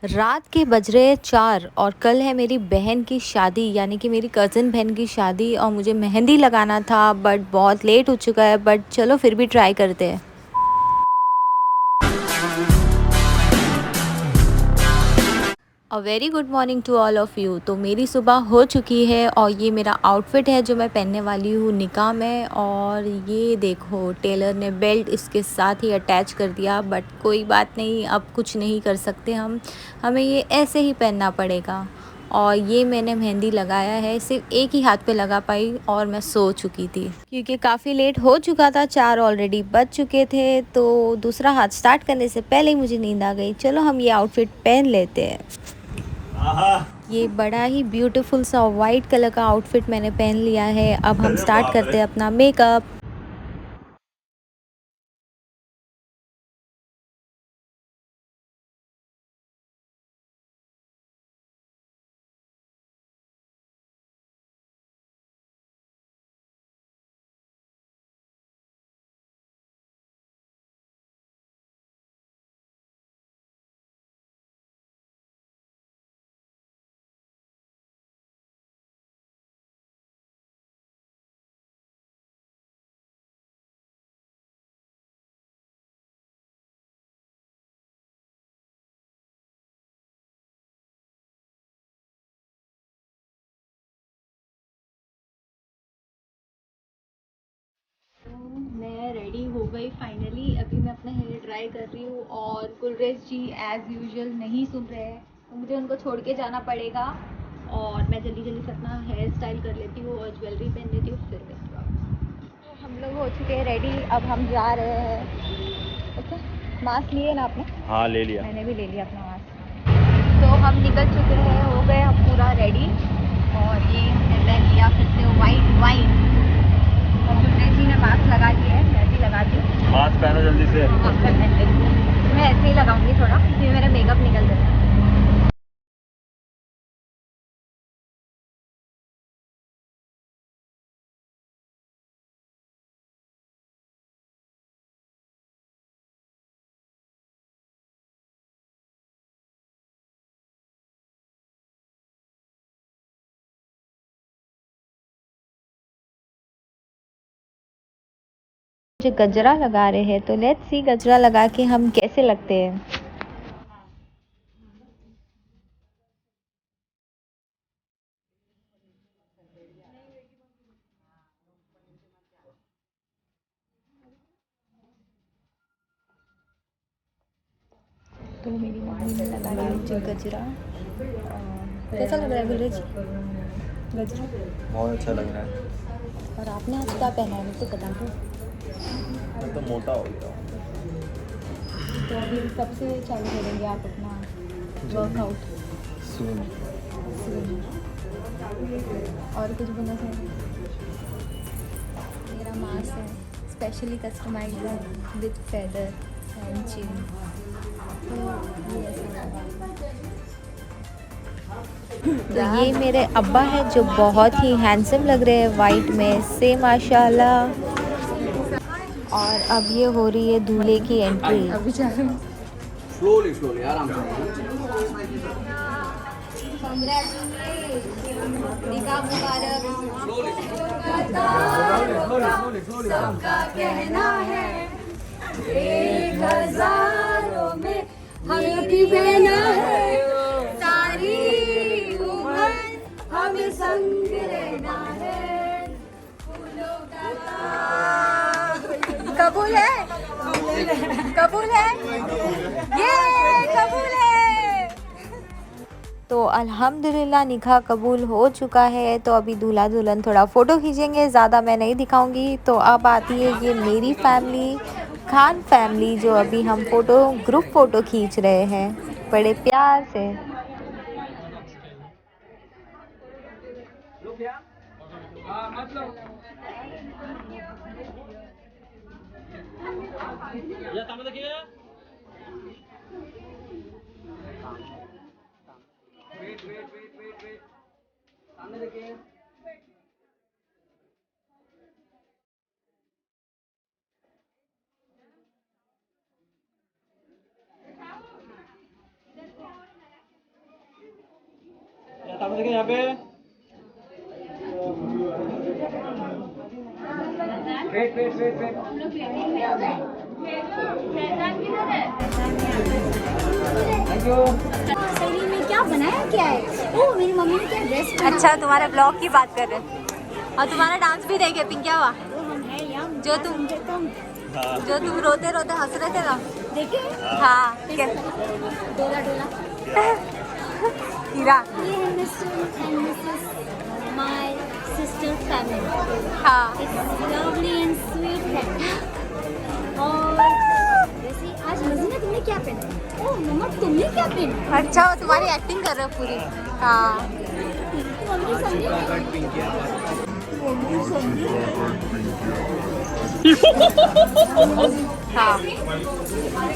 रात के बज रहे हैं 4 और कल है मेरी बहन की शादी, यानी कि मेरी कज़न बहन की शादी, और मुझे मेहंदी लगाना था बट बहुत लेट हो चुका है। बट चलो फिर भी ट्राई करते हैं। A very good morning to all of you. तो मेरी सुबह हो चुकी है और ये मेरा आउटफिट है जो मैं पहनने वाली हूँ निकाह में। और ये देखो, टेलर ने बेल्ट इसके साथ ही अटैच कर दिया, बट कोई बात नहीं, अब कुछ नहीं कर सकते हमें ये ऐसे ही पहनना पड़ेगा। और ये मैंने मेहंदी लगाया है, सिर्फ एक ही हाथ पे लगा पाई और मैं सो चुकी थी क्योंकि काफ़ी लेट हो चुका था, 4 ऑलरेडी बज चुके थे। तो दूसरा हाथ स्टार्ट करने से पहले ही मुझे नींद आ गई। चलो हम ये आउटफिट पहन लेते हैं। ये बड़ा ही ब्यूटीफुल सा वाइट कलर का आउटफिट मैंने पहन लिया है। अब हम स्टार्ट करते हैं अपना मेकअप। तो मैं रेडी हो गई फाइनली। अभी मैं अपना हेयर ड्राई कर रही हूँ और कुलरेश जी एज़ यूजुअल नहीं सुन रहे हैं, तो मुझे उनको छोड़ के जाना पड़ेगा। और मैं जल्दी जल्दी से अपना हेयर स्टाइल कर लेती हूँ और ज्वेलरी पहन लेती हूँ, फिर मिलती हूँ आपसे। तो हम लोग हो चुके हैं रेडी, अब हम जा रहे हैं। ओके, मास्क लिए ना आपने? हाँ, ले लिया। मैंने भी ले लिया अपना मास्क। तो हम निकल चुके हैं, हो गए हम पूरा रेडी। और ये हमने पहन लिया फिर से वाइट वाइन। और गुरप्रीत जी ने मास्क लगा लिया है, मैं भी लगा दी। मास्क पहनो जल्दी से। मास्क पहन लेती हूँ, मैं ऐसे ही लगाऊंगी थोड़ा क्योंकि मेरा मेकअप निकल जाता है। मुझे गजरा लगा रहे हैं, तो लेट्स सी गजरा लगा के हम कैसे लगते हैं। तो मेरी मम्मी ने लगा लिया मुझे गजरा। और कैसा लग रहा है गुरप्रीत जी गजरा? बहुत अच्छा लग रहा है। और आपने आज क्या पहना है मुझे बता दो। मैं तो मोटा हो गया। तो अभी कब से चालू करेंगे आप अपना वर्कआउट? सून। और कुछ बोलना चाहिए? मेरा मास्क है specially customised with feather and chin. तो ये ऐसा तो ये मेरे अब्बा है जो बहुत ही हैंडसम लग रहे हैं वाइट में से, माशाल्लाह। और अब ये हो रही है दूल्हे की एंट्री। अभी स्लोली स्लोली आराम से। निकाह मुबारक। सबका कहना है 1000 में हल्की बहना है, सारी उम्र हमें संग रहना है। कबूल है, कबूल है, ये कबूल है। तो अल्हम्दुलिल्लाह निकाह कबूल हो चुका है। तो अभी दूल्हा दुल्हन थोड़ा फ़ोटो खींचेंगे, ज़्यादा मैं नहीं दिखाऊंगी। तो अब आती है ये मेरी फैमिली, खान फैमिली, जो अभी हम ग्रुप फ़ोटो खींच रहे हैं बड़े प्यार से। सामने देखिए। सके यहाँ पे। Wait wait wait wait. Thank you. सही में क्या बनाया क्या है? ओ मेरी मम्मी ने क्या ड्रेस पहना? अच्छा तुम्हारे ब्लॉग की बात कर रहे हैं और तुम्हारा डांस भी देखे पिंकिया हुआ हम है यम जो तुम रोते रोते हंस रहे थे ना। देखे हाँ क्या डोला डोला। हीरा। ये है mister and Mrs my sister family. हाँ इट्स लवली एंड स्वीट है। और वैसे आज मजीना तुमने क्या पहना? ओह मम्मा तुमने क्या पहना? अच्छा वो तुम्हारी एक्टिंग कर रहे हो पूरी। हाँ मम्मी समझी? हाँ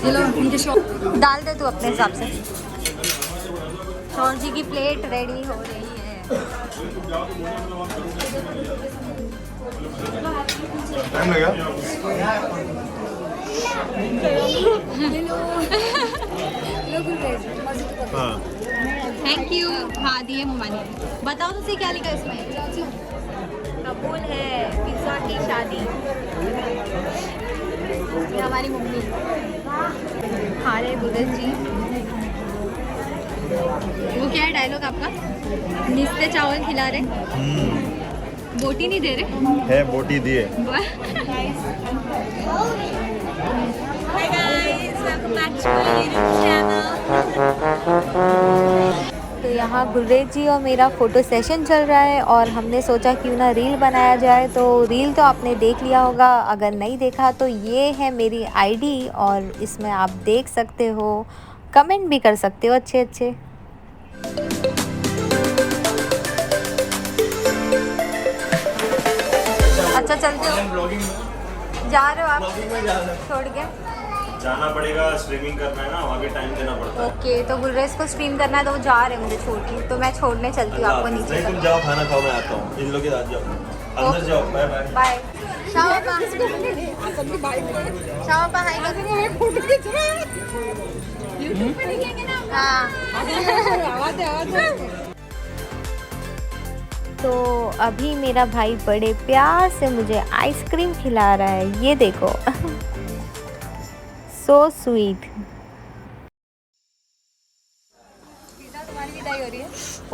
चलो उनके शो डाल दे तू अपने हिसाब से। शौर जी की प्लेट रेडी हो रही है। टाइम लगा। हाँ थैंक यू। हाँ दिए ममानी। बताओ तुझे क्या लिखा है इसमें? कबूल है पिज़्ज़ा की शादी। ये हमारी मम्मी खा रहे बुलेट जी। वो क्या है डायलॉग आपका? निस्ते चावल खिला रहे बोटी नहीं दे रहे है, बोटी दिए। Hi guys, welcome back to my YouTube channel. तो यहाँ गुलरेज जी और मेरा फ़ोटो सेशन चल रहा है और हमने सोचा क्यों ना रील बनाया जाए। तो रील तो आपने देख लिया होगा, अगर नहीं देखा तो ये है मेरी आईडी और इसमें आप देख सकते हो, कमेंट भी कर सकते हो अच्छे अच्छे। अच्छा चलते हो, जा रहे हो आप छोड़ के? जाना पड़ेगा, स्ट्रीमिंग करना है ना, आगे टाइम देना पड़ता है। ओके तो गुलरेज को स्ट्रीम करना है तो वो जा रहे हैं मुझे छोड़ के, तो मैं छोड़ने चलती हूँ आपको नीचे। नहीं तुम जाओ, खाना खाओ, मैं आता हूँ। इन लोग के साथ जाओ, अंदर जाओ। Bye bye. बाय। शाओपा शाओपा हाय यूट्यूब पे दिखेंगे ना। हाँ तो अभी मेरा भाई बड़े प्यार से मुझे आइसक्रीम खिला रहा है, ये देखो। So sweet.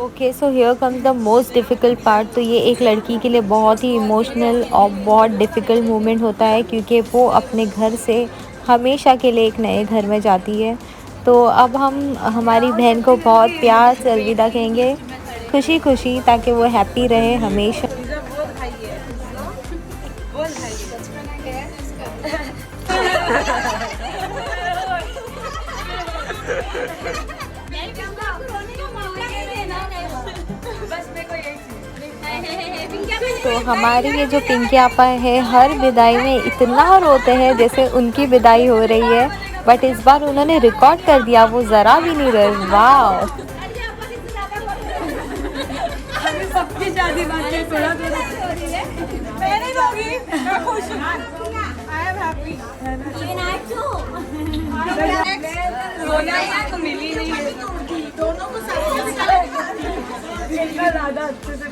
Okay so here comes the most difficult part. तो ये एक लड़की के लिए बहुत ही इमोशनल और बहुत डिफ़िकल्ट मोमेंट होता है क्योंकि वो अपने घर से हमेशा के लिए एक नए घर में जाती है। तो अब हम हमारी बहन को बहुत प्यार से अलविदा कहेंगे, खुशी खुशी, ताकि वो हैप्पी रहे हमेशा। तो हमारी ये जो पिंकी आपा है हर विदाई में इतना रोते हैं जैसे उनकी विदाई हो रही है, बट इस बार उन्होंने रिकॉर्ड कर दिया, वो ज़रा भी नहीं रहे। वाह सबकी शादी बातें थोड़ा मैं नहीं दूंगी, मैं खुश हूँ। I am happy. Even I too. रोना है तो मिली नहीं है, दोनों को साथ इतना ज़्यादा अच्छे से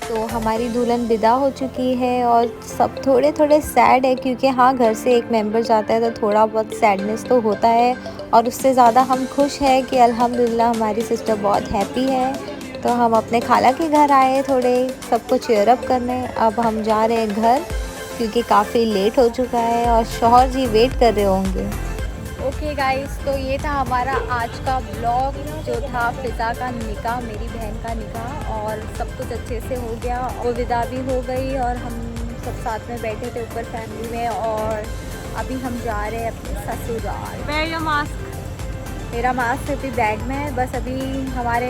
तो हमारी दुल्हन विदा हो चुकी है और सब थोड़े थोड़े सैड है क्योंकि हाँ घर से एक मेंबर जाता है तो थोड़ा बहुत सैडनेस तो होता है, और उससे ज़्यादा हम खुश हैं कि अल्हम्दुलिल्लाह हमारी सिस्टर बहुत हैप्पी है। तो हम अपने खाला के घर आए थोड़े सबको चेयर अप करने। अब हम जा रहे हैं घर क्योंकि काफ़ी लेट हो चुका है और शौहर जी वेट कर रहे होंगे। ओके गाइस, तो ये था हमारा आज का ब्लॉग जो था फ़िज़ा का निकाह, मेरी बहन का निकाह, और सब कुछ अच्छे से हो गया, वो विदा भी हो गई और हम सब साथ में बैठे थे ऊपर फैमिली में। और अभी हम जा रहे हैं अपने ससुराल। मेरा मास्क अभी बैग में है, बस अभी हमारे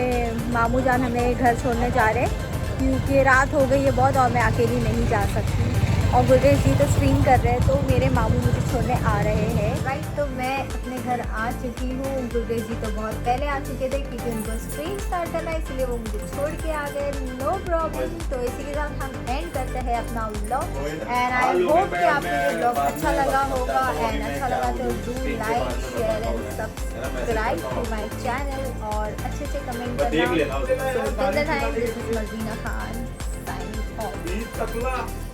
मामू जान हमें घर छोड़ने जा रहे हैं क्योंकि रात हो गई है बहुत और मैं अकेली नहीं जा सकती। और गुरदेव जी तो स्ट्रीम कर रहे हैं, तो मेरे मामू मुझे छोड़ने आ रहे हैं। राइट, तो मैं अपने घर आ चुकी हूँ। गुरदेव जी तो बहुत पहले आ चुके थे क्योंकि उनको स्ट्रीम स्टार्ट करना है, इसलिए वो मुझे छोड़ के आ गए। No problem. तो इसी के साथ हम एंड करते हैं अपना व्लॉग एंड आई होप कि आपको ये व्लॉग अच्छा लगा होगा। एंड अच्छा लगा तो do like share and subscribe to my channel और अच्छे कमेंट करना। So till the time, this is Malvina Khan signing off.